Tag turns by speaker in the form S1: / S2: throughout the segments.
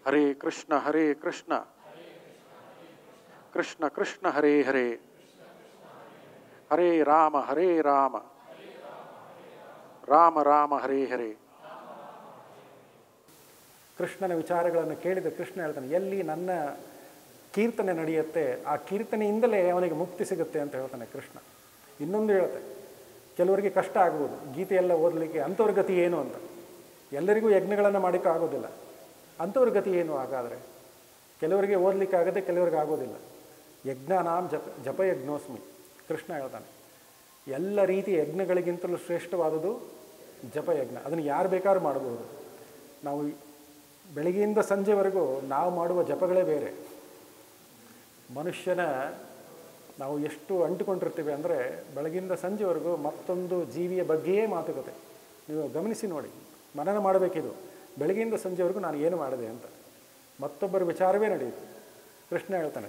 S1: ಹರೇ ಕೃಷ್ಣ ಕೃಷ್ಣ ಕೃಷ್ಣ ಹರೇ ಹರೇ ಹರೇ ರಾಮ ರಾಮ ರಾಮ ಹರೇ ಹರೇ.
S2: ಕೃಷ್ಣನ ವಿಚಾರಗಳನ್ನು ಕೇಳಿದ ಕೃಷ್ಣ ಹೇಳ್ತಾನೆ, ಎಲ್ಲಿ ನನ್ನ ಕೀರ್ತನೆ ನಡೆಯುತ್ತೆ ಆ ಕೀರ್ತನೆಯಿಂದಲೇ ಅವನಿಗೆ ಮುಕ್ತಿ ಸಿಗುತ್ತೆ ಅಂತ ಹೇಳ್ತಾನೆ ಕೃಷ್ಣ. ಇನ್ನೊಂದು ಹೇಳುತ್ತೆ, ಕೆಲವರಿಗೆ ಕಷ್ಟ ಆಗ್ಬೋದು ಗೀತೆಯೆಲ್ಲ ಓದಲಿಕ್ಕೆ, ಅಂಥವ್ರ ಗತಿ ಏನು ಅಂತ. ಎಲ್ಲರಿಗೂ ಯಜ್ಞಗಳನ್ನು ಮಾಡೋಕ್ಕೆ ಆಗೋದಿಲ್ಲ, ಅಂಥವ್ರ ಗತಿ ಏನು ಹಾಗಾದರೆ? ಕೆಲವರಿಗೆ ಓದಲಿಕ್ಕಾಗದೆ, ಕೆಲವರಿಗೆ ಆಗೋದಿಲ್ಲ. ಯಜ್ಞಾನಾಂ ಜಪಯಜ್ಞೋಸ್ಮಿ ಕೃಷ್ಣ ಹೇಳ್ತಾನೆ. ಎಲ್ಲ ರೀತಿಯ ಯಜ್ಞಗಳಿಗಿಂತಲೂ ಶ್ರೇಷ್ಠವಾದುದು ಜಪಯಜ್ಞ. ಅದನ್ನು ಯಾರು ಬೇಕಾದ್ರೂ ಮಾಡಬಹುದು. ನಾವು ಬೆಳಗ್ಗೆಯಿಂದ ಸಂಜೆವರೆಗೂ ನಾವು ಮಾಡುವ ಜಪಗಳೇ ಬೇರೆ. ಮನುಷ್ಯನ ನಾವು ಎಷ್ಟು ಅಂಟುಕೊಂಡಿರ್ತೀವಿ ಅಂದರೆ ಬೆಳಗಿಂದ ಸಂಜೆವರೆಗೂ ಮತ್ತೊಂದು ಜೀವಿಯ ಬಗ್ಗೆಯೇ ಮಾತುಕತೆ. ನೀವು ಗಮನಿಸಿ ನೋಡಿ, ಮನನ ಮಾಡಬೇಕಿದು. ಬೆಳಗ್ಗೆಯಿಂದ ಸಂಜೆವರೆಗೂ ನಾನು ಏನು ಮಾಡಿದೆ ಅಂತ ಮತ್ತೊಬ್ಬರ ವಿಚಾರವೇ ನಡೆಯುತ್ತೆ. ಕೃಷ್ಣ ಹೇಳ್ತಾನೆ,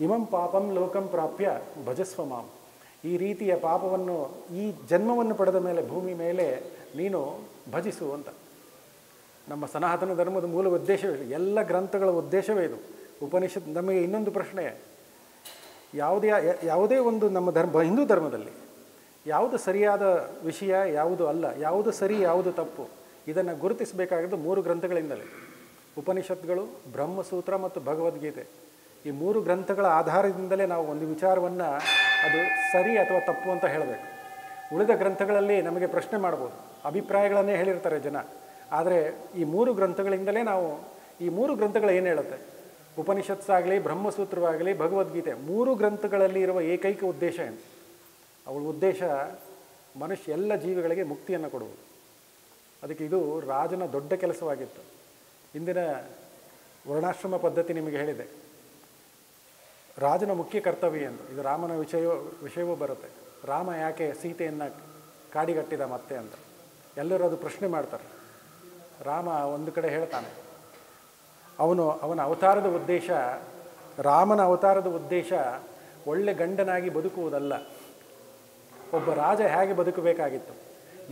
S2: ಇಮಂ ಪಾಪಂ ಲೋಕಂ ಪ್ರಾಪ್ಯ ಭಜಸ್ವ ಮಾಂ. ಈ ರೀತಿಯ ಪಾಪವನ್ನು, ಈ ಜನ್ಮವನ್ನು ಪಡೆದ ಮೇಲೆ ಭೂಮಿ ಮೇಲೆ ನೀನು ಭಜಿಸು ಅಂತ. ನಮ್ಮ ಸನಾತನ ಧರ್ಮದ ಮೂಲ ಉದ್ದೇಶವೇ, ಎಲ್ಲ ಗ್ರಂಥಗಳ ಉದ್ದೇಶವೇ ಇದು. ಉಪನಿಷತ್ ನಮಗೆ ಇನ್ನೊಂದು ಪ್ರಶ್ನೆ, ಯಾವುದೇ ಒಂದು ನಮ್ಮ ಹಿಂದೂ ಧರ್ಮದಲ್ಲಿ ಯಾವುದು ಸರಿಯಾದ ವಿಷಯ, ಯಾವುದು ಅಲ್ಲ, ಯಾವುದು ಸರಿ, ಯಾವುದು ತಪ್ಪು, ಇದನ್ನು ಗುರುತಿಸಬೇಕಾಗಿದ್ದು 3 ಗ್ರಂಥಗಳಿಂದಲೇ. ಉಪನಿಷತ್ಗಳು, ಬ್ರಹ್ಮಸೂತ್ರ ಮತ್ತು ಭಗವದ್ಗೀತೆ. ಈ 3 ಗ್ರಂಥಗಳ ಆಧಾರದಿಂದಲೇ ನಾವು ಒಂದು ವಿಚಾರವನ್ನು ಅದು ಸರಿ ಅಥವಾ ತಪ್ಪು ಅಂತ ಹೇಳಬೇಕು. ಉಳಿದ ಗ್ರಂಥಗಳಲ್ಲಿ ನಮಗೆ ಪ್ರಶ್ನೆ ಮಾಡ್ಬೋದು, ಅಭಿಪ್ರಾಯಗಳನ್ನೇ ಹೇಳಿರ್ತಾರೆ ಜನ. ಆದರೆ ಈ 3 ಗ್ರಂಥಗಳಿಂದಲೇ ನಾವು, ಈ 3 ಗ್ರಂಥಗಳು ಏನು ಹೇಳುತ್ತೆ, ಉಪನಿಷತ್ಸಾಗಲಿ, ಬ್ರಹ್ಮಸೂತ್ರವಾಗಲಿ, ಭಗವದ್ಗೀತೆ, 3 ಗ್ರಂಥಗಳಲ್ಲಿ ಇರುವ ಏಕೈಕ ಉದ್ದೇಶ ಏನು? ಅವಳ ಉದ್ದೇಶ ಎಲ್ಲ ಜೀವಿಗಳಿಗೆ ಮುಕ್ತಿಯನ್ನು ಕೊಡುವುದು. ಅದಕ್ಕೆ ಇದು ರಾಜನ ದೊಡ್ಡ ಕೆಲಸವಾಗಿತ್ತು. ಇಂದಿನ ವರ್ಣಾಶ್ರಮ ಪದ್ಧತಿ ನಿಮಗೆ ಹೇಳಿದೆ, ರಾಜನ ಮುಖ್ಯ ಕರ್ತವ್ಯ ಅಂತ. ಇದು ರಾಮನ ವಿಷಯವೂ ಬರುತ್ತೆ. ರಾಮ ಯಾಕೆ ಸೀತೆಯನ್ನು ಕಾಡಿಗಟ್ಟಿದ ಮತ್ತೆ ಅಂತ ಎಲ್ಲರೂ ಅದು ಪ್ರಶ್ನೆ ಮಾಡ್ತಾರೆ. ರಾಮ ಒಂದು ಕಡೆ ಹೇಳ್ತಾನೆ, ಅವನ ಅವತಾರದ ಉದ್ದೇಶ, ರಾಮನ ಅವತಾರದ ಉದ್ದೇಶ ಒಳ್ಳೆ ಗಂಡನಾಗಿ ಬದುಕುವುದಲ್ಲ. ಒಬ್ಬ ರಾಜ ಹೇಗೆ ಬದುಕಬೇಕಾಗಿತ್ತು,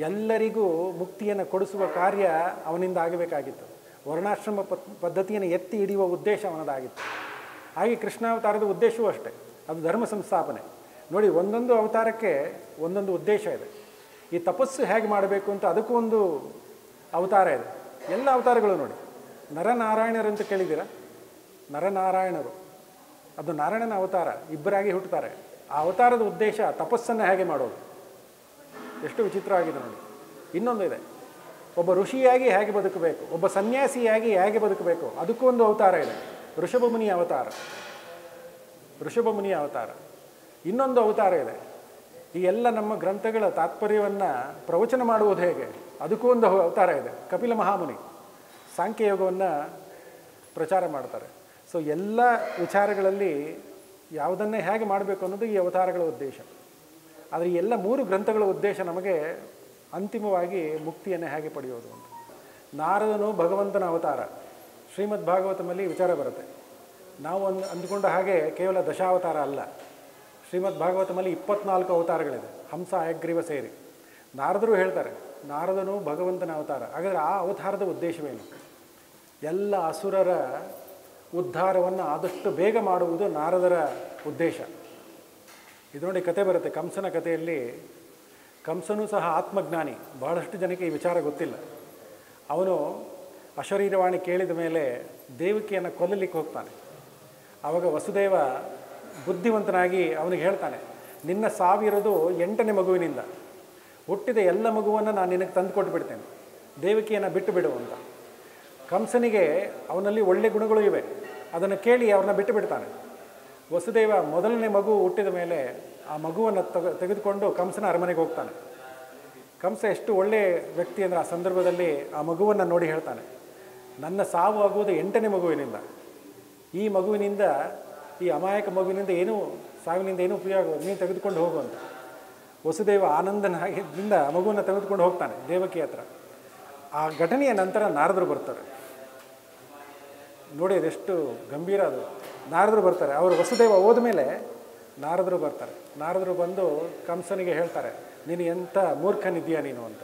S2: ಎಲ್ಲರಿಗೂ ಮುಕ್ತಿಯನ್ನು ಕೊಡಿಸುವ ಕಾರ್ಯ ಅವನಿಂದ ಆಗಬೇಕಾಗಿತ್ತು. ವರ್ಣಾಶ್ರಮ ಪದ್ಧತಿಯನ್ನು ಎತ್ತಿ ಹಿಡಿಯುವ ಉದ್ದೇಶ ಅವನದಾಗಿತ್ತು. ಹಾಗೆ ಕೃಷ್ಣಾವತಾರದ ಉದ್ದೇಶವೂ ಅಷ್ಟೇ, ಅದು ಧರ್ಮ ಸಂಸ್ಥಾಪನೆ. ನೋಡಿ, ಒಂದೊಂದು ಅವತಾರಕ್ಕೆ ಒಂದೊಂದು ಉದ್ದೇಶ ಇದೆ. ಈ ತಪಸ್ಸು ಹೇಗೆ ಮಾಡಬೇಕು ಅಂತ ಅದಕ್ಕೂ ಒಂದು ಅವತಾರ ಇದೆ. ಎಲ್ಲ ಅವತಾರಗಳು ನೋಡಿ, ನರನಾರಾಯಣರು ಅಂತ ಕೇಳಿದ್ದೀರ? ನರನಾರಾಯಣರು, ಅದು ನಾರಾಯಣನ ಅವತಾರ, ಇಬ್ಬರಾಗಿ ಹುಟ್ಟುತ್ತಾರೆ. ಆ ಅವತಾರದ ಉದ್ದೇಶ ತಪಸ್ಸನ್ನು ಹೇಗೆ ಮಾಡೋದು. ಎಷ್ಟು ವಿಚಿತ್ರವಾಗಿದೆ ನೋಡಿ. ಇನ್ನೊಂದು ಇದೆ, ಒಬ್ಬ ಋಷಿಯಾಗಿ ಹೇಗೆ ಬದುಕಬೇಕು, ಒಬ್ಬ ಸನ್ಯಾಸಿಯಾಗಿ ಹೇಗೆ ಬದುಕಬೇಕು, ಅದಕ್ಕೂ ಒಂದು ಅವತಾರ ಇದೆ. ಋಷಭ ಮುನಿಯ ಅವತಾರ. ಇನ್ನೊಂದು ಅವತಾರ ಇದೆ. ಈ ಎಲ್ಲ ನಮ್ಮ ಗ್ರಂಥಗಳ ತಾತ್ಪರ್ಯವನ್ನು ಪ್ರವಚನ ಮಾಡುವುದು ಹೇಗೆ, ಅದಕ್ಕೂ ಒಂದು ಅವತಾರ ಇದೆ. ಕಪಿಲ ಮಹಾಮುನಿ ಸಾಂಖ್ಯಯೋಗವನ್ನು ಪ್ರಚಾರ ಮಾಡ್ತಾರೆ. ಸೊ ಎಲ್ಲ ವಿಚಾರಗಳಲ್ಲಿ ಯಾವುದನ್ನೇ ಹೇಗೆ ಮಾಡಬೇಕು ಅನ್ನೋದು ಈ ಅವತಾರಗಳ ಉದ್ದೇಶ. ಆದರೆ ಈ ಎಲ್ಲ 3 ಗ್ರಂಥಗಳ ಉದ್ದೇಶ ನಮಗೆ ಅಂತಿಮವಾಗಿ ಮುಕ್ತಿಯನ್ನು ಹೇಗೆ ಪಡೆಯೋದು ಅಂತ. ನಾರದನು ಭಗವಂತನ ಅವತಾರ. ಶ್ರೀಮದ್ ಭಾಗವತಮಲ್ಲಿ ವಿಚಾರ ಬರುತ್ತೆ. ನಾವು ಅಂದುಕೊಂಡ ಹಾಗೆ ಕೇವಲ ದಶಾವತಾರ ಅಲ್ಲ. ಶ್ರೀಮದ್ ಭಾಗವತಮಲ್ಲಿ 24 ಅವತಾರಗಳಿದೆ, ಹಂಸ ಹಯಗ್ರೀವ ಸೇರಿ. ನಾರದರು ಹೇಳ್ತಾರೆ, ನಾರದನು ಭಗವಂತನ ಅವತಾರ. ಹಾಗಾದರೆ ಆ ಅವತಾರದ ಉದ್ದೇಶವೇನು? ಎಲ್ಲ ಅಸುರರ ಉದ್ಧಾರವನ್ನು ಆದಷ್ಟು ಬೇಗ ಮಾಡುವುದು ನಾರದರ ಉದ್ದೇಶ. ಇದು ನೋಡಿ, ಕತೆ ಬರುತ್ತೆ ಕಂಸನ ಕಥೆಯಲ್ಲಿ. ಕಂಸನೂ ಸಹ ಆತ್ಮಜ್ಞಾನಿ. ಬಹಳಷ್ಟು ಜನಕ್ಕೆ ಈ ವಿಚಾರ ಗೊತ್ತಿಲ್ಲ. ಅವನು ಅಶರೀರವಾಣಿ ಕೇಳಿದ ಮೇಲೆ ದೇವಕಿಯನ್ನು ಕೊಲ್ಲಲಿಕ್ಕೆ ಹೋಗ್ತಾನೆ. ಆವಾಗ ವಸುದೇವ ಬುದ್ಧಿವಂತನಾಗಿ ಅವನಿಗೆ ಹೇಳ್ತಾನೆ, ನಿನ್ನ ಸಾವಿರೋದು 8ನೇ ಮಗುವಿನಿಂದ. ಹುಟ್ಟಿದ ಎಲ್ಲ ಮಗುವನ್ನು ನಾನು ನಿನಗೆ ತಂದು ಕೊಟ್ಟುಬಿಡ್ತೇನೆ, ದೇವಕಿಯನ್ನು ಬಿಟ್ಟು ಬಿಡು ಅಂತ. ಕಂಸನಿಗೆ ಅವನಲ್ಲಿ ಒಳ್ಳೆ ಗುಣಗಳು ಇವೆ, ಅದನ್ನು ಕೇಳಿ ಅವ್ರನ್ನ ಬಿಟ್ಟು ಬಿಡ್ತಾನೆ. ವಸುದೇವ ಮೊದಲನೇ ಮಗು ಹುಟ್ಟಿದ ಮೇಲೆ ಆ ಮಗುವನ್ನು ತೆಗೆದುಕೊಂಡು ಕಂಸನ ಅರಮನೆಗೆ ಹೋಗ್ತಾನೆ. ಕಂಸ ಎಷ್ಟು ಒಳ್ಳೆಯ ವ್ಯಕ್ತಿ ಅಂದರೆ ಆ ಸಂದರ್ಭದಲ್ಲಿ ಆ ಮಗುವನ್ನು ನೋಡಿ ಹೇಳ್ತಾನೆ, ನನ್ನ ಸಾವು ಆಗುವುದು 8ನೇ ಮಗುವಿನಿಂದ. ಈ ಮಗುವಿನಿಂದ, ಈ ಅಮಾಯಕ ಮಗುವಿನಿಂದ ಸಾವಿನಿಂದ ಏನೂ ಉಪಯೋಗ, ನೀನು ತೆಗೆದುಕೊಂಡು ಹೋಗು ಅಂತ. ವಸುದೇವ ಆನಂದನಾಗಿದ್ದರಿಂದ ಮಗುವನ್ನು ತೆಗೆದುಕೊಂಡು ಹೋಗ್ತಾನೆ ದೇವಕಿ ಹತ್ರ. ಆ ಘಟನೆಯ ನಂತರ ನಾರದರು ಬರ್ತಾರೆ. ನೋಡಿ, ಅದೆಷ್ಟು ಗಂಭೀರ ಅದು. ನಾರದರು ಬರ್ತಾರೆ. ಅವರು ವಸುದೇವ ಹೋದ ಮೇಲೆ ನಾರದರು ಬರ್ತಾರೆ. ನಾರದರು ಬಂದು ಕಂಸನಿಗೆ ಹೇಳ್ತಾರೆ, ನೀನು ಎಂಥ ಮೂರ್ಖನಿದ್ದೀಯ ನೀನು ಅಂತ.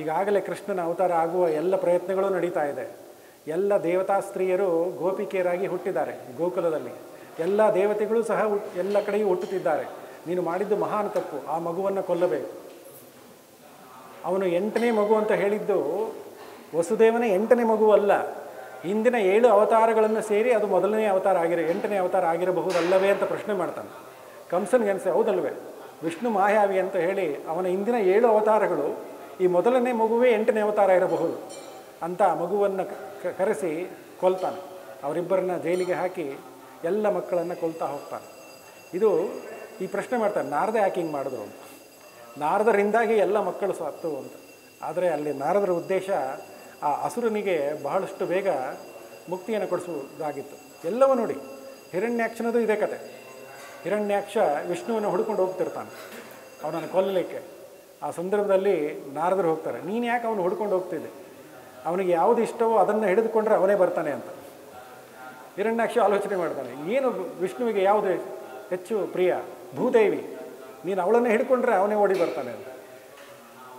S2: ಈಗಾಗಲೇ ಕೃಷ್ಣನ ಅವತಾರ ಆಗುವ ಎಲ್ಲ ಪ್ರಯತ್ನಗಳು ನಡೀತಾ ಇದೆ. ಎಲ್ಲ ದೇವತಾ ಸ್ತ್ರೀಯರು ಗೋಪಿಕೆಯರಾಗಿ ಹುಟ್ಟಿದ್ದಾರೆ ಗೋಕುಲದಲ್ಲಿ. ಎಲ್ಲ ದೇವತೆಗಳು ಸಹ ಎಲ್ಲ ಕಡೆಯೂ ಹುಟ್ಟುತ್ತಿದ್ದಾರೆ. ನೀನು ಮಾಡಿದ್ದು ಮಹಾನ್ ತಪ್ಪು, ಆ ಮಗುವನ್ನು ಕೊಲ್ಲಬೇಕು. ಅವನು 8ನೇ ಮಗು ಅಂತ ಹೇಳಿದ್ದು ವಸುದೇವನ 8ನೇ ಮಗು ಅಲ್ಲ, ಹಿಂದಿನ 7 ಅವತಾರಗಳನ್ನು ಸೇರಿ ಅದು ಮೊದಲನೇ ಅವತಾರ 8ನೇ ಅವತಾರ ಆಗಿರಬಹುದಲ್ಲವೇ ಅಂತ ಪ್ರಶ್ನೆ ಮಾಡ್ತಾನೆ. ಕಂಸನಿಗೆ ಅನಿಸಿ ಹೌದಲ್ವೇ, ವಿಷ್ಣು ಮಾಯಾವಿ ಅಂತ ಹೇಳಿ ಅವನ ಹಿಂದಿನ 7 ಅವತಾರಗಳು ಈ ಮೊದಲನೇ ಮಗುವೇ 8ನೇ ಅವತಾರ ಇರಬಹುದು ಅಂತ ಮಗುವನ್ನು ಕರೆಸಿ ಕೊಲ್ತಾನೆ. ಅವರಿಬ್ಬರನ್ನ ಜೈಲಿಗೆ ಹಾಕಿ ಎಲ್ಲ ಮಕ್ಕಳನ್ನು ಕೊಲ್ತಾ ಹೋಗ್ತಾನೆ. ಇದು ಈ ಪ್ರಶ್ನೆ ಮಾಡ್ತಾನೆ, ನಾರದ ಯಾಕೆ ಹಿಂಗೆ ಮಾಡಿದ್ರು ಅಂತ. ನಾರದರಿಂದಾಗಿ ಎಲ್ಲ ಮಕ್ಕಳು ಸತ್ತು ಅಂತ. ಆದರೆ ಅಲ್ಲಿ ನಾರದರ ಉದ್ದೇಶ ಆ ಅಸುರನಿಗೆ ಬಹಳಷ್ಟು ಬೇಗ ಮುಕ್ತಿಯನ್ನು ಕೊಡಿಸುವುದಾಗಿತ್ತು. ಎಲ್ಲವೂ ನೋಡಿ, ಹಿರಣ್ಯಾಕ್ಷನದು ಇದೇ ಕತೆ. ಹಿರಣ್ಯಾಕ್ಷ ವಿಷ್ಣುವನ್ನು ಹುಡ್ಕೊಂಡು ಹೋಗ್ತಿರ್ತಾನೆ ಅವನನ್ನು ಕೊಲ್ಲಲಿಕ್ಕೆ. ಆ ಸಂದರ್ಭದಲ್ಲಿ ನಾರದರು ಹೋಗ್ತಾರೆ, ನೀನು ಯಾಕೆ ಅವನು ಹುಡ್ಕೊಂಡು ಹೋಗ್ತಿದ್ದೆ, ಅವನಿಗೆ ಯಾವುದು ಇಷ್ಟವೋ ಅದನ್ನು ಹಿಡಿದುಕೊಂಡ್ರೆ ಅವನೇ ಬರ್ತಾನೆ ಅಂತ. ಹಿರಣ್ಯಾಕ್ಷ ಆಲೋಚನೆ ಮಾಡ್ತಾನೆ, ಏನು ವಿಷ್ಣುವಿಗೆ ಯಾವುದು ಹೆಚ್ಚು ಪ್ರಿಯ, ಭೂದೇವಿ, ನೀನು ಅವಳನ್ನೇ ಹಿಡ್ಕೊಂಡ್ರೆ ಅವನೇ ಓಡಿ ಬರ್ತಾನೆ ಅಂತ.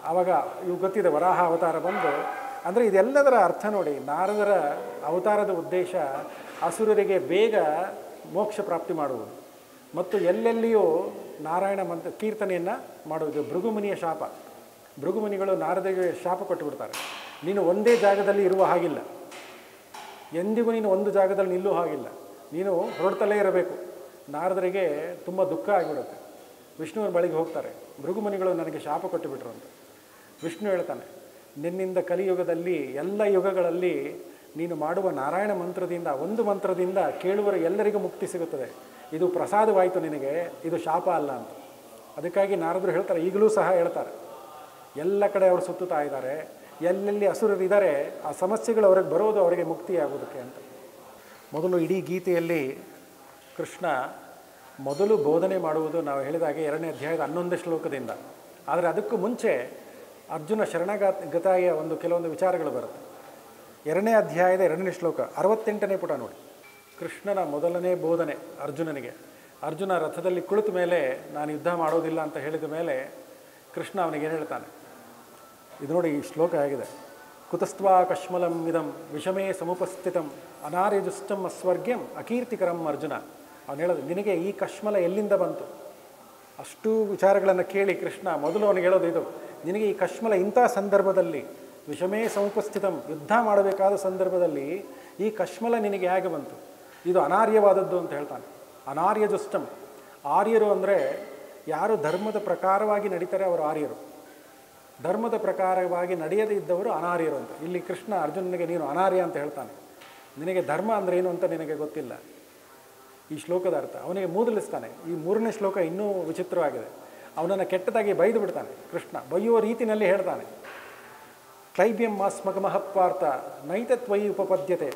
S2: ಆವಾಗ ಇವು ಗೊತ್ತಿದೆ, ವರಾಹ ಅವತಾರ ಬಂದು, ಅಂದರೆ ಇದೆಲ್ಲದರ ಅರ್ಥ ನೋಡಿ. ನಾರದರ ಅವತಾರದ ಉದ್ದೇಶ ಅಸುರರಿಗೆ ಬೇಗ ಮೋಕ್ಷ ಪ್ರಾಪ್ತಿ ಮಾಡುವುದು ಮತ್ತು ಎಲ್ಲೆಲ್ಲಿಯೂ ನಾರಾಯಣ ಮಂತ್ರ ಕೀರ್ತನೆಯನ್ನು ಮಾಡುವುದು. ಭೃಗುಮುನಿಯ ಶಾಪ, ಭೃಗುಮುನಿಗಳು ನಾರದರಿಗೆ ಶಾಪ ಕೊಟ್ಟುಬಿಡ್ತಾರೆ, ನೀನು ಒಂದೇ ಜಾಗದಲ್ಲಿ ಇರುವ ಹಾಗಿಲ್ಲ, ಎಂದಿಗೂ ನೀನು ಒಂದು ಜಾಗದಲ್ಲಿ ನಿಲ್ಲುವ ಹಾಗಿಲ್ಲ, ನೀನು ಹೊರಡ್ತಲೇ ಇರಬೇಕು. ನಾರದರಿಗೆ ತುಂಬ ದುಃಖ ಆಗಿಬಿಡುತ್ತೆ. ವಿಷ್ಣುವಿನ ಬಳಿಗೆ ಹೋಗ್ತಾರೆ, ಭೃಗುಮುನಿಗಳು ನನಗೆ ಶಾಪ ಕೊಟ್ಟುಬಿಟ್ರು ಅಂತ. ವಿಷ್ಣು ಹೇಳ್ತಾನೆ, ನಿನ್ನಿಂದ ಕಲಿಯುಗದಲ್ಲಿ ಎಲ್ಲ ಯುಗಗಳಲ್ಲಿ ನೀನು ಮಾಡುವ ನಾರಾಯಣ ಮಂತ್ರದಿಂದ, ಒಂದು ಮಂತ್ರದಿಂದ ಕೇಳುವರ ಎಲ್ಲರಿಗೂ ಮುಕ್ತಿ ಸಿಗುತ್ತದೆ. ಇದು ಪ್ರಸಾದವಾಯಿತು ನಿನಗೆ, ಇದು ಶಾಪ ಅಲ್ಲ ಅಂತ. ಅದಕ್ಕಾಗಿ ನಾರದರು ಹೇಳ್ತಾರೆ, ಈಗಲೂ ಸಹ ಹೇಳ್ತಾರೆ, ಎಲ್ಲ ಕಡೆ ಅವರು ಸುತ್ತುತ್ತಾ ಇದ್ದಾರೆ, ಎಲ್ಲೆಲ್ಲಿ ಅಸುರರಿದ್ದಾರೆ ಆ ಸಮಸ್ಯೆಗಳು ಅವ್ರಿಗೆ ಬರೋದು ಅವರಿಗೆ ಮುಕ್ತಿಯಾಗೋದಕ್ಕೆ ಅಂತ. ಮೊದಲು ಇಡೀ ಗೀತೆಯಲ್ಲಿ ಕೃಷ್ಣ ಮೊದಲು ಬೋಧನೆ ಮಾಡುವುದು ನಾವು ಹೇಳಿದಾಗೆ 2ನೇ ಅಧ್ಯಾಯದ 11ನೇ ಶ್ಲೋಕದಿಂದ. ಆದರೆ ಅದಕ್ಕೂ ಮುಂಚೆ ಅರ್ಜುನ ಶರಣಗತಾಯ ಕೆಲವೊಂದು ವಿಚಾರಗಳು ಬರುತ್ತೆ. 2ನೇ ಅಧ್ಯಾಯದ 2ನೇ ಶ್ಲೋಕ 68ನೇ ಪುಟ ನೋಡಿ. ಕೃಷ್ಣನ ಮೊದಲನೇ ಬೋಧನೆ ಅರ್ಜುನನಿಗೆ. ಅರ್ಜುನ ರಥದಲ್ಲಿ ಕುಳಿತ ಮೇಲೆ ನಾನು ಯುದ್ಧ ಮಾಡೋದಿಲ್ಲ ಅಂತ ಹೇಳಿದ ಮೇಲೆ ಕೃಷ್ಣ ಅವನಿಗೆ ಏನು ಹೇಳ್ತಾನೆ, ಇದು ನೋಡಿ, ಈ ಶ್ಲೋಕ ಆಗಿದೆ. ಕುತಸ್ತ್ವಾ ಕಶ್ಮಲಂ ಇದಂ ವಿಷಮೇ ಸಮುಪಸ್ಥಿತಂ ಅನಾರ್ಯಜುಷ್ಟಂ ಅಸ್ವರ್ಗ್ಯಂ ಅಕೀರ್ತಿಕರಂ ಅರ್ಜುನ. ಅವನು ಹೇಳೋದು, ನಿನಗೆ ಈ ಕಶ್ಮಲ ಎಲ್ಲಿಂದ ಬಂತು? ಅಷ್ಟು ವಿಚಾರಗಳನ್ನು ಕೇಳಿ ಕೃಷ್ಣ ಮೊದಲು ಅವನಿಗೆ ಹೇಳೋದು ಇದು, ನಿನಗೆ ಈ ಕಶ್ಮಲ ಇಂಥ ಸಂದರ್ಭದಲ್ಲಿ, ವಿಷಮೇ ಸಮುಪಸ್ಥಿತಂ, ಯುದ್ಧ ಮಾಡಬೇಕಾದ ಸಂದರ್ಭದಲ್ಲಿ ಈ ಕಶ್ಮಲ ನಿನಗೆ ಹೇಗೆ ಬಂತು? ಇದು ಅನಾರ್ಯವಾದದ್ದು ಅಂತ ಹೇಳ್ತಾನೆ. ಅನಾರ್ಯಜುಷ್ಟಂ, ಆರ್ಯರು ಅಂದರೆ ಯಾರು ಧರ್ಮದ ಪ್ರಕಾರವಾಗಿ ನಡೀತಾರೆ ಅವರು ಆರ್ಯರು, ಧರ್ಮದ ಪ್ರಕಾರವಾಗಿ ನಡೆಯದೇ ಇದ್ದವರು ಅನಾರ್ಯರು ಅಂತ. ಇಲ್ಲಿ ಕೃಷ್ಣ ಅರ್ಜುನನಿಗೆ ನೀನು ಅನಾರ್ಯ ಅಂತ ಹೇಳ್ತಾನೆ. ನಿನಗೆ ಧರ್ಮ ಅಂದರೆ ಏನು ಅಂತ ನಿನಗೆ ಗೊತ್ತಿಲ್ಲ. ಈ ಶ್ಲೋಕದ ಅರ್ಥ ಅವನಿಗೆ ಮೂದಲಿಸ್ತಾನೆ. ಈ 3ನೇ ಶ್ಲೋಕ ಇನ್ನೂ ವಿಚಿತ್ರವಾಗಿದೆ. ಅವನನ್ನು ಕೆಟ್ಟದಾಗಿ ಬೈದು ಬಿಡ್ತಾನೆ ಕೃಷ್ಣ. ಬೈಯುವ ರೀತಿಯಲ್ಲಿ ಹೇಳ್ತಾನೆ, ಕ್ಲೈಬ್ಯಂ ಮಾಸ್ಮಗಮಃ ಪಾರ್ಥ ನೈತತ್ವಯಿ ಉಪಪದ್ಯತೆ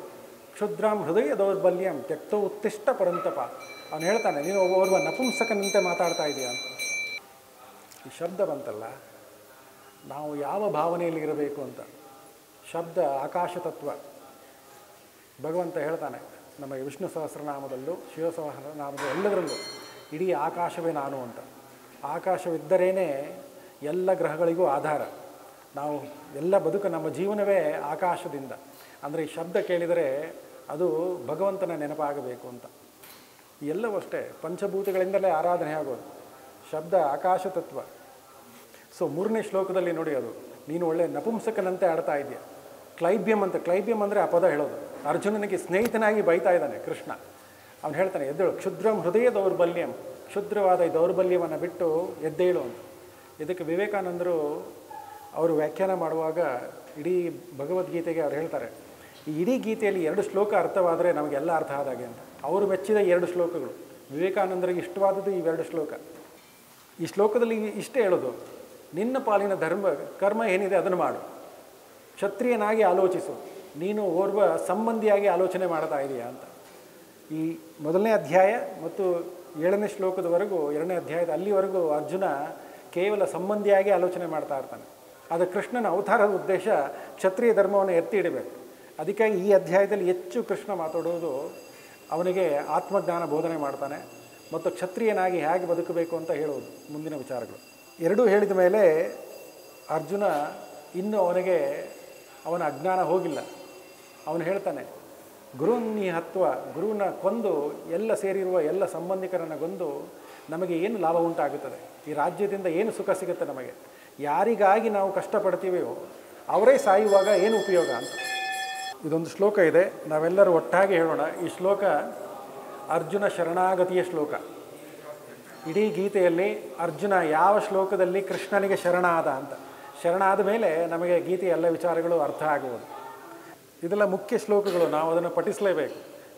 S2: ಕ್ಷುದ್ರಾಂ ಹೃದಯ ದೌರ್ಬಲ್ಯಂ ತ್ಯಕ್ತೋ ಉತ್ತಿಷ್ಟ ಪರಂತಪ. ಅವನು ಹೇಳ್ತಾನೆ, ನೀನು ಓರ್ವ ನಪುಂಸಕನಂತೆ ಮಾತಾಡ್ತಾ ಇದೆಯಾ ಅಂತ. ಈ ಶಬ್ದ ಬಂತಲ್ಲ, ನಾವು ಯಾವ ಭಾವನೆಯಲ್ಲಿ ಇರಬೇಕು ಅಂತ. ಶಬ್ದ ಆಕಾಶ ತತ್ವ. ಭಗವಂತ ಹೇಳ್ತಾನೆ ನಮಗೆ ವಿಷ್ಣು ಸಹಸ್ರನಾಮದಲ್ಲೂ ಶಿವ ಸಹಸ್ರನಾಮದಲ್ಲೂ ಎಲ್ಲದರಲ್ಲೂ ಇಡೀ ಆಕಾಶವೇ ನಾನು ಅಂತ. ಆಕಾಶವಿದ್ದರೇ ಎಲ್ಲ ಗ್ರಹಗಳಿಗೂ ಆಧಾರ. ನಾವು ಎಲ್ಲ ಬದುಕು, ನಮ್ಮ ಜೀವನವೇ ಆಕಾಶದಿಂದ. ಅಂದರೆ ಈ ಶಬ್ದ ಕೇಳಿದರೆ ಅದು ಭಗವಂತನ ನೆನಪಾಗಬೇಕು ಅಂತ. ಎಲ್ಲವೂ ಅಷ್ಟೇ, ಪಂಚಭೂತಗಳಿಂದಲೇ ಆರಾಧನೆ ಆಗೋದು. ಶಬ್ದ ಆಕಾಶ ತತ್ವ. ಸೊ 3ನೇ ಶ್ಲೋಕದಲ್ಲಿ ನೋಡಿ, ಅದು ನೀನು ಒಳ್ಳೆ ನಪುಂಸಕನಂತೆ ಆಡ್ತಾ ಇದೆಯಾ. ಕ್ಲೈಬ್ಯಂ ಅಂತ, ಕ್ಲೈಬ್ಯಂ ಅಂದರೆ ಆ ಪದ ಹೇಳೋದು. ಅರ್ಜುನನಿಗೆ ಸ್ನೇಹಿತನಾಗಿ ಬೈತಾ ಇದ್ದಾನೆ ಕೃಷ್ಣ. ಅವನು ಹೇಳ್ತಾನೆ, ಎದ್ದೇಳು, ಕ್ಷುದ್ರಂ ಹೃದಯ ದೌರ್ಬಲ್ಯಂ, ಕ್ಷುದ್ರವಾದ ಈ ದೌರ್ಬಲ್ಯವನ್ನು ಬಿಟ್ಟು ಎದ್ದೇಳು ಅಂತ. ಇದಕ್ಕೆ ವಿವೇಕಾನಂದರು ಅವರು ವ್ಯಾಖ್ಯಾನ ಮಾಡುವಾಗ ಇಡೀ ಭಗವದ್ಗೀತೆಗೆ ಅವ್ರು ಹೇಳ್ತಾರೆ, ಈ ಇಡೀ ಗೀತೆಯಲ್ಲಿ 2 ಶ್ಲೋಕ ಅರ್ಥವಾದರೆ ನಮಗೆಲ್ಲ ಅರ್ಥ ಆದಾಗೆ ಅಂತ. ಅವರು ಮೆಚ್ಚಿದ 2 ಶ್ಲೋಕಗಳು. ವಿವೇಕಾನಂದರಿಗೆ ಇಷ್ಟವಾದದ್ದು ಈ 2 ಶ್ಲೋಕ. ಈ ಶ್ಲೋಕದಲ್ಲಿ ಇಷ್ಟೇ ಹೇಳೋದು, ನಿನ್ನ ಪಾಲಿನ ಕರ್ಮ ಏನಿದೆ ಅದನ್ನು ಮಾಡು, ಕ್ಷತ್ರಿಯನಾಗಿ ಆಲೋಚಿಸು, ನೀನು ಓರ್ವ ಸಂಬಂಧಿಯಾಗಿ ಆಲೋಚನೆ ಮಾಡ್ತಾ ಇದೆಯಾ ಅಂತ. ಈ 1ನೇ ಅಧ್ಯಾಯ ಮತ್ತು 7ನೇ ಶ್ಲೋಕದವರೆಗೂ, 2ನೇ ಅಧ್ಯಾಯದ ಅಲ್ಲಿವರೆಗೂ ಅರ್ಜುನ ಕೇವಲ ಸಂಬಂಧಿಯಾಗಿ ಆಲೋಚನೆ ಮಾಡ್ತಾ ಇರ್ತಾನೆ. ಆದರೆ ಕೃಷ್ಣನ ಅವತಾರದ ಉದ್ದೇಶ ಕ್ಷತ್ರಿಯ ಧರ್ಮವನ್ನು ಎತ್ತಿ ಇಡಬೇಕು. ಅದಕ್ಕಾಗಿ ಈ ಅಧ್ಯಾಯದಲ್ಲಿ ಹೆಚ್ಚು ಕೃಷ್ಣ ಮಾತಾಡೋದು ಅವನಿಗೆ ಆತ್ಮಜ್ಞಾನ ಬೋಧನೆ ಮಾಡ್ತಾನೆ ಮತ್ತು ಕ್ಷತ್ರಿಯನಾಗಿ ಹೇಗೆ ಬದುಕಬೇಕು ಅಂತ ಹೇಳೋದು ಮುಂದಿನ ವಿಚಾರಗಳು. ಎರಡೂ ಹೇಳಿದ ಮೇಲೆ ಅರ್ಜುನ ಇನ್ನೂ ಅವನಿಗೆ ಅವನ ಅಜ್ಞಾನ ಹೋಗಿಲ್ಲ. ಅವನು ಹೇಳ್ತಾನೆ, ಗುರುನಿ ಹತ್ವ, ಗುರುನ ಕೊಂದು ಎಲ್ಲ ಸೇರಿರುವ ಎಲ್ಲ ಸಂಬಂಧಿಕರನ್ನು ಕೊಂದು ನಮಗೆ ಏನು ಲಾಭ ಉಂಟಾಗುತ್ತದೆ, ಈ ರಾಜ್ಯದಿಂದ ಏನು ಸುಖ ಸಿಗುತ್ತೆ ನಮಗೆ, ಯಾರಿಗಾಗಿ ನಾವು ಕಷ್ಟಪಡ್ತೀವೋ ಅವರೇ ಸಾಯುವಾಗ ಏನು ಉಪಯೋಗ ಅಂತ. ಇದೊಂದು ಶ್ಲೋಕ ಇದೆ, ನಾವೆಲ್ಲರೂ ಒಟ್ಟಾಗಿ ಹೇಳೋಣ. ಈ ಶ್ಲೋಕ ಅರ್ಜುನ ಶರಣಾಗತಿಯ ಶ್ಲೋಕ. ಇಡೀ ಗೀತೆಯಲ್ಲಿ ಅರ್ಜುನ ಯಾವ ಶ್ಲೋಕದಲ್ಲಿ ಕೃಷ್ಣನಿಗೆ ಶರಣಾದ ಅಂತ, ಶರಣಾದ ಮೇಲೆ ನಮಗೆ ಗೀತೆಯ ಎಲ್ಲ ವಿಚಾರಗಳು ಅರ್ಥ ಆಗುವುದು. ಇದೆಲ್ಲ ಮುಖ್ಯ ಶ್ಲೋಕಗಳು, ನಾವು ಅದನ್ನು ಪಠಿಸಲೇಬೇಕು.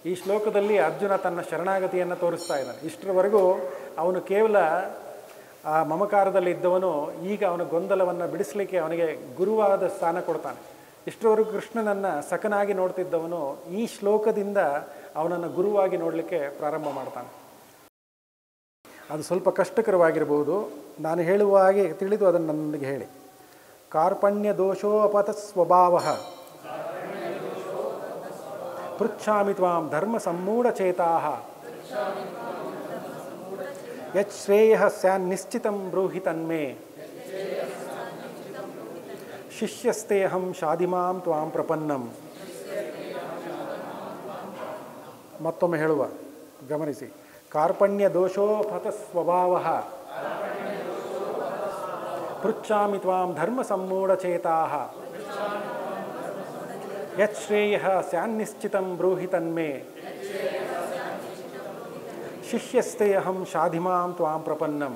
S2: ಈ ಶ್ಲೋಕದಲ್ಲಿ ಅರ್ಜುನ ತನ್ನ ಶರಣಾಗತಿಯನ್ನು ತೋರಿಸ್ತಾ ಇದ್ದಾನೆ. ಇಷ್ಟರವರೆಗೂ ಅವನು ಕೇವಲ ಆ ಮಮಕಾರದಲ್ಲಿ ಇದ್ದವನು, ಈಗ ಅವನ ಗೊಂದಲವನ್ನು ಬಿಡಿಸಲಿಕ್ಕೆ ಅವನಿಗೆ ಗುರುವಾದ ಸ್ಥಾನ ಕೊಡ್ತಾನೆ. ಇಷ್ಟರವರೆಗೂ ಕೃಷ್ಣನನ್ನು ಸಖನಾಗಿ ನೋಡ್ತಿದ್ದವನು ಈ ಶ್ಲೋಕದಿಂದ ಅವನನ್ನು ಗುರುವಾಗಿ ನೋಡಲಿಕ್ಕೆ ಪ್ರಾರಂಭ ಮಾಡ್ತಾನೆ. ಅದು ಸ್ವಲ್ಪ ಕಷ್ಟಕರವಾಗಿರ್ಬೋದು, ನಾನು ಹೇಳುವ ಹಾಗೆ ತಿಳಿದು ಅದನ್ನು ನನಗೆ ಹೇಳಿ. ಕಾರ್ಪಣ್ಯ ದೋಷೋಪತ ಸ್ವಭಾವ ಪೃಚ್ಛಾಮಿ ತ್ವಾಂ ಧರ್ಮ ಸಮ್ಮೂಢಚೇತಾ ಯಚ್ಛ್ರೇಯಃ ಸ್ಯಾನ್ನಿಶ್ಚಿತಂ ಬ್ರೂಹಿ ತನ್ಮೇ ಶಿಷ್ಯಸ್ತೇಹಂ ಶಾಧಿಮಾಂ ತ್ವಾಂ ಪ್ರಪನ್ನಂ. ಮತ್ತೊಮ್ಮೆ ಹೇಳುವ, ಗಮನಿಸಿ. ಕಾರ್ಪಣ್ಯ ದೋಷೋಪತ ಸ್ವಭಾವ ಪೃಚ್ಛಾಮಿ ತ್ವಾಂ ಧರ್ಮ ಸಮ್ಮೂಢಚೇತಾ ಯಚ್ಛ್ರೇಯಃ ಸ್ಯಾನ್ನಿಶ್ಚಿತಂ ಬ್ರೂಹಿ ತನ್ಮೇ ಶಿಷ್ಯಸ್ತೇಹಂ ಶಾಧಿಮಾಂ ತ್ವಾಂ ಪ್ರಪನ್ನಂ.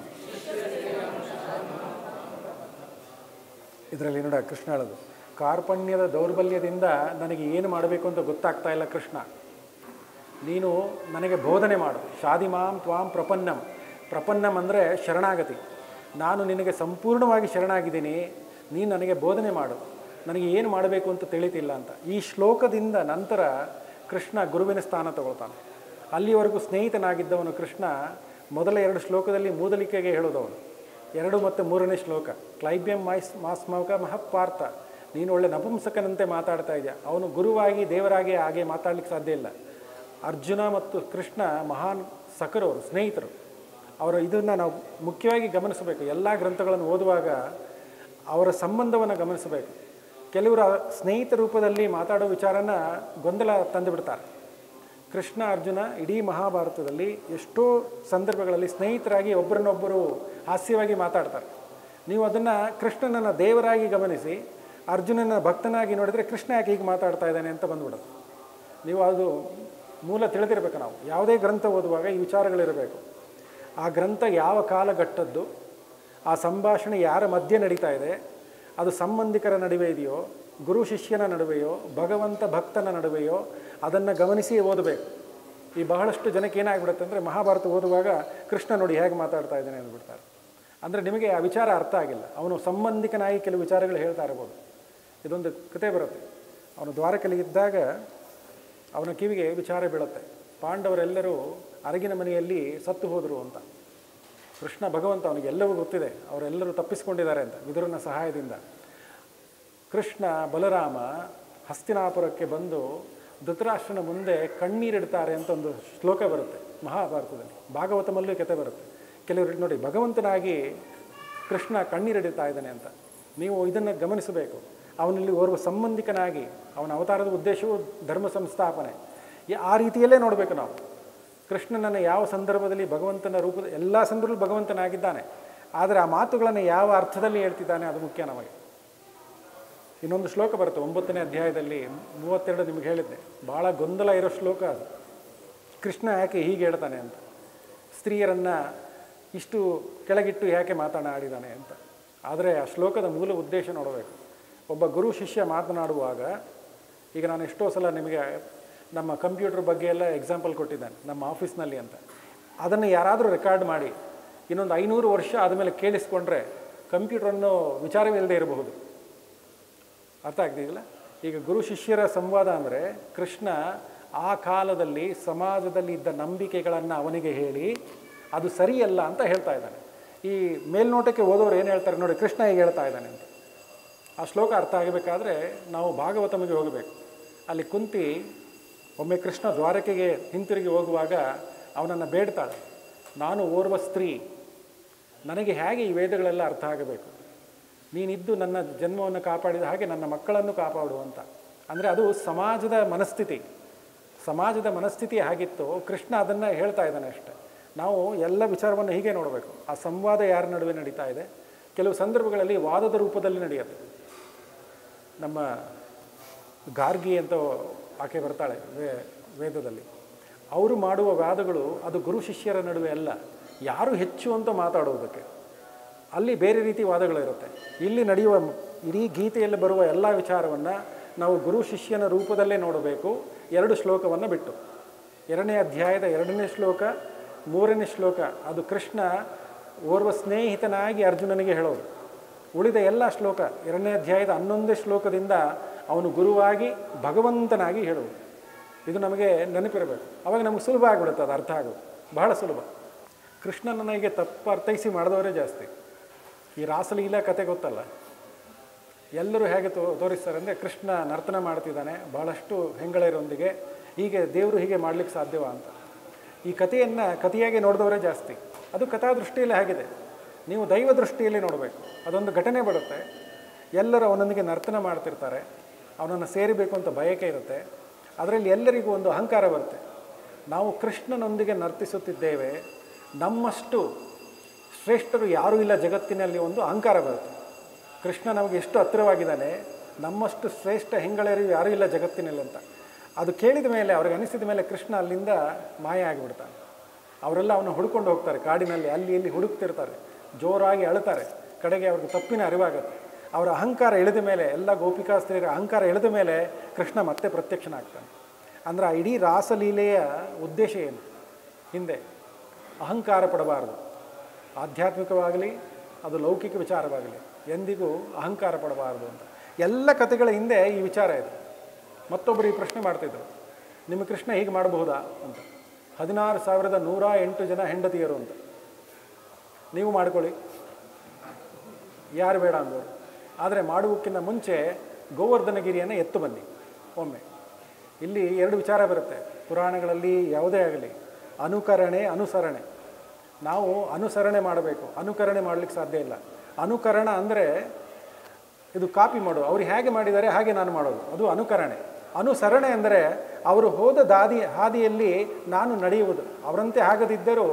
S2: ಇದರಲ್ಲಿ ನೋಡ ಕೃಷ್ಣ ಹೇಳೋದು, ಕಾರ್ಪಣ್ಯದ ದೌರ್ಬಲ್ಯದಿಂದ ನನಗೆ ಏನು ಮಾಡಬೇಕು ಅಂತ ಗೊತ್ತಾಗ್ತಾ ಇಲ್ಲ ಕೃಷ್ಣ, ನೀನು ನನಗೆ ಬೋಧನೆ ಮಾಡು. ಶಾಧಿಮಾಂ ತ್ವಾಂ ಪ್ರಪನ್ನಂ. ಪ್ರಪನ್ನಂ ಅಂದರೆ ಶರಣಾಗತಿ. ನಾನು ನಿನಗೆ ಸಂಪೂರ್ಣವಾಗಿ ಶರಣಾಗಿದ್ದೀನಿ, ನೀನು ನನಗೆ ಬೋಧನೆ ಮಾಡು, ನನಗೆ ಏನು ಮಾಡಬೇಕು ಅಂತ ತಿಳಿತಿಲ್ಲ ಅಂತ. ಈ ಶ್ಲೋಕದಿಂದ ನಂತರ ಕೃಷ್ಣ ಗುರುವಿನ ಸ್ಥಾನ ತಗೊಳ್ತಾನೆ. ಅಲ್ಲಿವರೆಗೂ ಸ್ನೇಹಿತನಾಗಿದ್ದವನು ಕೃಷ್ಣ ಮೊದಲ 2 ಶ್ಲೋಕದಲ್ಲಿ ಮೂದಲಿಕೆಗೆ ಹೇಳೋದವನು. 2 ಮತ್ತು 3ನೇ ಶ್ಲೋಕ ಕ್ಲೈಬ್ಯಂ ಮಾಸ್ಮಕ ಮಹಪಾರ್ಥ, ನೀನು ಒಳ್ಳೆ ನಪುಂಸಕನಂತೆ ಮಾತಾಡ್ತಾ ಇದೆಯಾ. ಅವನು ಗುರುವಾಗಿ ದೇವರಾಗಿ ಹಾಗೆ ಮಾತಾಡ್ಲಿಕ್ಕೆ ಸಾಧ್ಯ ಇಲ್ಲ. ಅರ್ಜುನ ಮತ್ತು ಕೃಷ್ಣ ಮಹಾನ್ ಸಖರವರು, ಸ್ನೇಹಿತರು. ಅವರ ಇದನ್ನು ನಾವು ಮುಖ್ಯವಾಗಿ ಗಮನಿಸಬೇಕು. ಎಲ್ಲ ಗ್ರಂಥಗಳನ್ನು ಓದುವಾಗ ಅವರ ಸಂಬಂಧವನ್ನು ಗಮನಿಸಬೇಕು. ಕೆಲವರು ಸ್ನೇಹಿತ ರೂಪದಲ್ಲಿ ಮಾತಾಡೋ ವಿಚಾರನ ಗೊಂದಲ ತಂದುಬಿಡ್ತಾರೆ. ಕೃಷ್ಣ ಅರ್ಜುನ ಇಡೀ ಮಹಾಭಾರತದಲ್ಲಿ ಎಷ್ಟೋ ಸಂದರ್ಭಗಳಲ್ಲಿ ಸ್ನೇಹಿತರಾಗಿ ಒಬ್ಬರನ್ನೊಬ್ಬರು ಹಾಸ್ಯವಾಗಿ ಮಾತಾಡ್ತಾರೆ. ನೀವು ಅದನ್ನು ಕೃಷ್ಣನನ್ನು ದೇವರಾಗಿ ಗಮನಿಸಿ, ಅರ್ಜುನನ ಭಕ್ತನಾಗಿ ನೋಡಿದರೆ ಕೃಷ್ಣ ಯಾಕೆ ಹೀಗೆ ಮಾತಾಡ್ತಾ ಇದ್ದಾನೆ ಅಂತ ಬಂದ್ಬಿಡೋದು. ನೀವು ಅದು ಮೂಲ ತಿಳಿದಿರಬೇಕು. ನಾವು ಯಾವುದೇ ಗ್ರಂಥ ಓದುವಾಗ ಈ ವಿಚಾರಗಳಿರಬೇಕು. ಆ ಗ್ರಂಥ ಯಾವ ಕಾಲಘಟ್ಟದ್ದು, ಆ ಸಂಭಾಷಣೆ ಯಾರ ಮಧ್ಯೆ ನಡೀತಾ ಇದೆ, ಅದು ಸಂಬಂಧಿಕರ ನಡುವೆ ಇದೆಯೋ, ಗುರು ಶಿಷ್ಯನ ನಡುವೆಯೋ, ಭಗವಂತ ಭಕ್ತನ ನಡುವೆಯೋ, ಅದನ್ನು ಗಮನಿಸಿ ಓದಬೇಕು. ಈ ಬಹಳಷ್ಟು ಜನಕ್ಕೆ ಏನಾಗ್ಬಿಡುತ್ತೆ ಅಂದರೆ, ಮಹಾಭಾರತ ಓದುವಾಗ ಕೃಷ್ಣ ನೋಡಿ ಹೇಗೆ ಮಾತಾಡ್ತಾ ಇದ್ದಾನೆ ಅಂದ್ಬಿಡ್ತಾರೆ. ಅಂದರೆ ನಿಮಗೆ ಆ ವಿಚಾರ ಅರ್ಥ ಆಗಿಲ್ಲ. ಅವನು ಸಂಬಂಧಿಕನಾಗಿ ಕೆಲವು ವಿಚಾರಗಳು ಹೇಳ್ತಾ ಇರ್ಬೋದು. ಇದೊಂದು ಕತೆ ಬರುತ್ತೆ. ಅವನು ದ್ವಾರಕಲಿದ್ದಾಗ ಅವನ ಕಿವಿಗೆ ವಿಚಾರ ಬೀಳುತ್ತೆ, ಪಾಂಡವರೆಲ್ಲರೂ ಅರಗಿನ ಮನೆಯಲ್ಲಿ ಸತ್ತು ಹೋದರು ಅಂತ. ಕೃಷ್ಣ ಭಗವಂತ ಅವನಿಗೆ ಎಲ್ಲವೂ ಗೊತ್ತಿದೆ, ಅವರೆಲ್ಲರೂ ತಪ್ಪಿಸಿಕೊಂಡಿದ್ದಾರೆ ಅಂತ ವಿದುರನ ಸಹಾಯದಿಂದ. ಕೃಷ್ಣ ಬಲರಾಮ ಹಸ್ತಿನಾಪುರಕ್ಕೆ ಬಂದು ಧೃತರಾಷ್ಟ್ರನ ಮುಂದೆ ಕಣ್ಣೀರಿಡ್ತಾರೆ ಅಂತ ಒಂದು ಶ್ಲೋಕ ಬರುತ್ತೆ ಮಹಾಭಾರತದಲ್ಲಿ. ಭಾಗವತಮಲ್ಲೂ ಕತೆ ಬರುತ್ತೆ. ಕೆಲವರು ನೋಡಿ, ಭಗವಂತನಾಗಿ ಕೃಷ್ಣ ಕಣ್ಣೀರಿಡ್ತಾ ಇದ್ದಾನೆ ಅಂತ. ನೀವು ಇದನ್ನು ಗಮನಿಸಬೇಕು. ಅವನಲ್ಲಿ ಓರ್ವ ಸಂಬಂಧಿಕನಾಗಿ, ಅವನ ಅವತಾರದ ಉದ್ದೇಶವು ಧರ್ಮ ಸಂಸ್ಥಾಪನೆ. ಆ ರೀತಿಯಲ್ಲೇ ನೋಡಬೇಕು ನಾವು. ಕೃಷ್ಣನನ್ನು ಯಾವ ಸಂದರ್ಭದಲ್ಲಿ ಭಗವಂತನ ರೂಪದ, ಎಲ್ಲ ಸಂದರ್ಭದಲ್ಲೂ ಭಗವಂತನಾಗಿದ್ದಾನೆ. ಆದರೆ ಆ ಮಾತುಗಳನ್ನು ಯಾವ ಅರ್ಥದಲ್ಲಿ ಹೇಳ್ತಿದ್ದಾನೆ ಅದು ಮುಖ್ಯ ನಮಗೆ. ಇನ್ನೊಂದು ಶ್ಲೋಕ ಬರುತ್ತೆ 9ನೇ ಅಧ್ಯಾಯದಲ್ಲಿ 32, ನಿಮಗೆ ಹೇಳಿದ್ದೆ. ಭಾಳ ಗೊಂದಲ ಇರೋ ಶ್ಲೋಕ ಅದು. ಕೃಷ್ಣ ಯಾಕೆ ಹೀಗೆ ಹೇಳ್ತಾನೆ ಅಂತ, ಸ್ತ್ರೀಯರನ್ನು ಇಷ್ಟು ಕೆಳಗಿಟ್ಟು ಯಾಕೆ ಮಾತನಾಡಿದ್ದಾನೆ ಅಂತ. ಆದರೆ ಆ ಶ್ಲೋಕದ ಮೂಲ ಉದ್ದೇಶ ನೋಡಬೇಕು. ಒಬ್ಬ ಗುರು ಶಿಷ್ಯ ಮಾತನಾಡುವಾಗ, ಈಗ ನಾನು ಎಷ್ಟೋ ಸಲ ನಿಮಗೆ ನಮ್ಮ ಕಂಪ್ಯೂಟರ್ ಬಗ್ಗೆ ಎಲ್ಲ ಎಕ್ಸಾಂಪಲ್ ಕೊಟ್ಟಿದ್ದಾನೆ ನಮ್ಮ ಆಫೀಸ್ನಲ್ಲಿ ಅಂತ. ಅದನ್ನು ಯಾರಾದರೂ ರೆಕಾರ್ಡ್ ಮಾಡಿ ಇನ್ನೊಂದು 500 ವರ್ಷ ಆದಮೇಲೆ ಕೇಳಿಸ್ಕೊಂಡ್ರೆ ಕಂಪ್ಯೂಟರನ್ನು ವಿಚಾರವಿಲ್ಲದೆ ಇರಬಹುದು. ಅರ್ಥ ಆಗ್ತಿದೆಯಲ್ಲ? ಈಗ ಗುರು ಶಿಷ್ಯರ ಸಂವಾದ ಅಂದರೆ ಕೃಷ್ಣ ಆ ಕಾಲದಲ್ಲಿ ಸಮಾಜದಲ್ಲಿ ಇದ್ದ ನಂಬಿಕೆಗಳನ್ನು ಅವನಿಗೆ ಹೇಳಿ ಅದು ಸರಿಯಲ್ಲ ಅಂತ ಹೇಳ್ತಾ ಇದ್ದಾನೆ. ಈ ಮೇಲ್ನೋಟಕ್ಕೆ ಓದೋರು ಏನು ಹೇಳ್ತಾರೆ ನೋಡಿ, ಕೃಷ್ಣ ಹೇಗೆ ಹೇಳ್ತಾ ಇದ್ದಾನೆ ಅಂತ. ಆ ಶ್ಲೋಕ ಅರ್ಥ ಆಗಬೇಕಾದ್ರೆ ನಾವು ಭಾಗವತಮಿಗೆ ಹೋಗಬೇಕು. ಅಲ್ಲಿ ಕುಂತಿ ಒಮ್ಮೆ ಕೃಷ್ಣ ದ್ವಾರಕೆಗೆ ಹಿಂತಿರುಗಿ ಹೋಗುವಾಗ ಅವನನ್ನು ಬೇಡ್ತಾಳೆ, ನಾನು ಓರ್ವ ಸ್ತ್ರೀ, ನನಗೆ ಹೇಗೆ ಈ ವೇದಗಳೆಲ್ಲ ಅರ್ಥ ಆಗಬೇಕು, ನೀನಿದ್ದು ನನ್ನ ಜನ್ಮವನ್ನು ಕಾಪಾಡಿದ ಹಾಗೆ ನನ್ನ ಮಕ್ಕಳನ್ನು ಕಾಪಾಡು ಅಂತ. ಅಂದರೆ ಅದು ಸಮಾಜದ ಮನಸ್ಥಿತಿ ಹಾಗಿತ್ತು. ಕೃಷ್ಣ ಅದನ್ನು ಹೇಳ್ತಾ ಇದ್ದಾನೆ ಅಷ್ಟೆ. ನಾವು ಎಲ್ಲ ವಿಚಾರವನ್ನು ಹೀಗೆ ನೋಡಬೇಕು. ಆ ಸಂವಾದ ಯಾರ ನಡುವೆ ನಡೀತಾ ಇದೆ, ಕೆಲವು ಸಂದರ್ಭಗಳಲ್ಲಿ ವಾದದ ರೂಪದಲ್ಲಿ ನಡೆಯುತ್ತೆ. ನಮ್ಮ ಗಾರ್ಗಿ ಅಂತ ಆಕೆ ಬರ್ತಾಳೆ ವೇದದಲ್ಲಿ. ಅವರು ಮಾಡುವ ವಾದಗಳು ಅದು ಗುರು ಶಿಷ್ಯರ ನಡುವೆ ಅಲ್ಲ, ಯಾರು ಹೆಚ್ಚು ಅಂತ ಮಾತಾಡುವುದಕ್ಕೆ. ಅಲ್ಲಿ ಬೇರೆ ರೀತಿ ವಾದಗಳಿರುತ್ತೆ. ಇಲ್ಲಿ ನಡೆಯುವ ಇಡೀ ಗೀತೆಯಲ್ಲಿ ಬರುವ ಎಲ್ಲ ವಿಚಾರವನ್ನು ನಾವು ಗುರು ಶಿಷ್ಯನ ರೂಪದಲ್ಲೇ ನೋಡಬೇಕು. 2 ಶ್ಲೋಕವನ್ನು ಬಿಟ್ಟು 2ನೇ ಅಧ್ಯಾಯದ 2ನೇ ಶ್ಲೋಕ 3ನೇ ಶ್ಲೋಕ ಅದು ಕೃಷ್ಣ ಓರ್ವ ಸ್ನೇಹಿತನಾಗಿ ಅರ್ಜುನನಿಗೆ ಹೇಳೋದು. ಉಳಿದ ಎಲ್ಲ ಶ್ಲೋಕ 2ನೇ ಅಧ್ಯಾಯದ 11ನೇ ಶ್ಲೋಕದಿಂದ ಅವನು ಗುರುವಾಗಿ ಭಗವಂತನಾಗಿ ಹೇಳುವುದು. ಇದು ನಮಗೆ ನೆನಪಿರಬೇಕು. ಅವಾಗ ನಮಗೆ ಸುಲಭ ಆಗಿಬಿಡುತ್ತೆ, ಅದು ಅರ್ಥ ಆಗೋದು ಬಹಳ ಸುಲಭ. ಕೃಷ್ಣನನ್ನು ಹೀಗೆ ತಪ್ಪು ಅರ್ಥೈಸಿ ಮಾಡಿದವರೇ ಜಾಸ್ತಿ. ಈ ರಾಸಲೀಲಾ ಕತೆ ಗೊತ್ತಲ್ಲ, ಎಲ್ಲರೂ ಹೇಗೆ ತೋರಿಸ್ತಾರೆ ಅಂದರೆ ಕೃಷ್ಣ ನರ್ತನ ಮಾಡ್ತಿದ್ದಾನೆ ಬಹಳಷ್ಟು ಹೆಂಗಳೆಯರೊಂದಿಗೆ, ಹೀಗೆ ದೇವರು ಹೀಗೆ ಮಾಡಲಿಕ್ಕೆ ಸಾಧ್ಯವ ಅಂತ. ಈ ಕಥೆಯನ್ನು ಕಥೆಯಾಗಿ ನೋಡಿದವರೇ ಜಾಸ್ತಿ. ಅದು ಕಥಾ ದೃಷ್ಟಿಯಲ್ಲಿ ಆಗಿದೆ. ನೀವು ದೈವ ದೃಷ್ಟಿಯಲ್ಲಿ ನೋಡಬೇಕು. ಅದೊಂದು ಘಟನೆ ಬರುತ್ತೆ, ಎಲ್ಲರೂ ಅವನೊಂದಿಗೆ ನರ್ತನ ಮಾಡ್ತಿರ್ತಾರೆ, ಅವನನ್ನು ಸೇರಿಬೇಕು ಅಂತ ಬಯಕೆ ಇರುತ್ತೆ. ಅದರಲ್ಲಿ ಎಲ್ಲರಿಗೂ ಒಂದು ಅಹಂಕಾರ ಬರುತ್ತೆ. ನಾವು ಕೃಷ್ಣನೊಂದಿಗೆ ನರ್ತಿಸುತ್ತಿದ್ದೇವೆ, ನಮ್ಮಷ್ಟು ಶ್ರೇಷ್ಠರು ಯಾರೂ ಇಲ್ಲ ಜಗತ್ತಿನಲ್ಲಿ, ಒಂದು ಅಹಂಕಾರ ಬರುತ್ತೆ. ಕೃಷ್ಣ ನಮಗೆ ಎಷ್ಟು ಹತ್ತಿರವಾಗಿದ್ದಾನೆ, ನಮ್ಮಷ್ಟು ಶ್ರೇಷ್ಠ ಹೆಂಗಳೆಯರು ಯಾರೂ ಇಲ್ಲ ಜಗತ್ತಿನಲ್ಲಿ ಅಂತ. ಅದು ಕೇಳಿದ ಮೇಲೆ, ಅವ್ರಿಗೆ ಅನಿಸಿದ ಮೇಲೆ ಕೃಷ್ಣ ಅಲ್ಲಿಂದ ಮಾಯ ಆಗಿಬಿಡ್ತಾನೆ. ಅವರೆಲ್ಲ ಅವನು ಹುಡ್ಕೊಂಡು ಹೋಗ್ತಾರೆ ಕಾಡಿನಲ್ಲಿ, ಅಲ್ಲಿ ಇಲ್ಲಿ ಹುಡುಕ್ತಿರ್ತಾರೆ, ಜೋರಾಗಿ ಅಳುತ್ತಾರೆ. ಕಡೆಗೆ ಅವ್ರಿಗೆ ತಪ್ಪಿನ ಅರಿವಾಗುತ್ತೆ. ಅವರ ಅಹಂಕಾರ ಇಳಿದ ಮೇಲೆ, ಎಲ್ಲ ಗೋಪಿಕಾ ಸ್ತ್ರೀಯರ ಅಹಂಕಾರ ಇಳಿದ ಮೇಲೆ ಕೃಷ್ಣ ಮತ್ತೆ ಪ್ರತ್ಯಕ್ಷನಾಗ್ತಾನೆ. ಅಂದರೆ ಆ ಇಡೀ ರಾಸಲೀಲೆಯ ಉದ್ದೇಶ ಏನು? ಹಿಂದೆ ಅಹಂಕಾರ ಪಡಬಾರದು. ಆಧ್ಯಾತ್ಮಿಕವಾಗಲಿ ಅದು ಲೌಕಿಕ ವಿಚಾರವಾಗಲಿ ಎಂದಿಗೂ ಅಹಂಕಾರ ಪಡಬಾರದು ಅಂತ. ಎಲ್ಲ ಕಥೆಗಳ ಹಿಂದೆ ಈ ವಿಚಾರ ಇದೆ. ಮತ್ತೊಬ್ಬರು ಈ ಪ್ರಶ್ನೆ ಮಾಡ್ತಿದ್ರು, ನಿಮ್ಮ ಕೃಷ್ಣ ಹೀಗೆ ಮಾಡಬಹುದಾ ಅಂತ. 16,108 ಜನ ಹೆಂಡತಿಯರು ಅಂತ, ನೀವು ಮಾಡ್ಕೊಳ್ಳಿ, ಯಾರು ಬೇಡ ಅಂದವರು. ಆದರೆ ಮಾಡುವಕ್ಕಿಂತ ಮುಂಚೆ ಗೋವರ್ಧನಗಿರಿಯನ್ನು ಎತ್ತು ಬನ್ನಿ ಒಮ್ಮೆ. ಇಲ್ಲಿ 2 ವಿಚಾರ ಬರುತ್ತೆ ಪುರಾಣಗಳಲ್ಲಿ. ಯಾವುದೇ ಆಗಲಿ ಅನುಕರಣೆ, ಅನುಸರಣೆ. ನಾವು ಅನುಸರಣೆ ಮಾಡಬೇಕು, ಅನುಕರಣೆ ಮಾಡಲಿಕ್ಕೆ ಸಾಧ್ಯ ಇಲ್ಲ. ಅನುಕರಣ ಅಂದರೆ ಇದು ಕಾಪಿ ಮಾಡೋದು, ಅವ್ರು ಹೇಗೆ ಮಾಡಿದ್ದಾರೆ ಹಾಗೆ ನಾನು ಮಾಡೋದು, ಅದು ಅನುಕರಣೆ. ಅನುಸರಣೆ ಅಂದರೆ ಅವರು ಹೋದ ಹಾದಿಯಲ್ಲಿ ನಾನು ನಡೆಯುವುದು. ಅವರಂತೆ ಆಗದಿದ್ದರೂ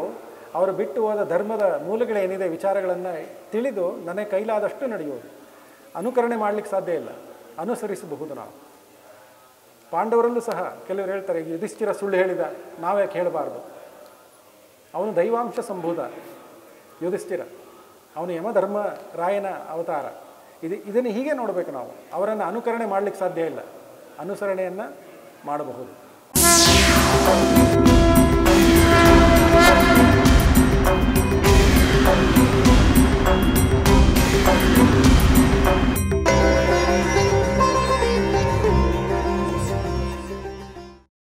S2: ಅವರು ಬಿಟ್ಟು ಹೋದ ಧರ್ಮದ ಮೂಲಗಳೇನಿದೆ ವಿಚಾರಗಳನ್ನು ತಿಳಿದು ನನಗೆ ಕೈಲಾದಷ್ಟು ನಡೆಯುವುದು. ಅನುಕರಣೆ ಮಾಡಲಿಕ್ಕೆ ಸಾಧ್ಯ ಇಲ್ಲ, ಅನುಸರಿಸಬಹುದು ನಾವು. ಪಾಂಡವರಲ್ಲೂ ಸಹ ಕೆಲವರು ಹೇಳ್ತಾರೆ, ಯುಧಿಷ್ಠಿರ ಸುಳ್ಳು ಹೇಳಿದ, ನಾವ್ಯಾಕೆ ಹೇಳಬಾರ್ದು? ಅವನು ದೈವಾಂಶ ಸಂಭೂತ ಯುಧಿಷ್ಠಿರ, ಅವನು ಯಮಧರ್ಮರಾಯನ ಅವತಾರ. ಇದನ್ನು ಹೀಗೆ ನೋಡಬೇಕು ನಾವು. ಅವರನ್ನು ಅನುಕರಣೆ ಮಾಡಲಿಕ್ಕೆ ಸಾಧ್ಯ ಇಲ್ಲ, ಅನುಸರಣೆಯನ್ನು ಮಾಡಬಹುದು.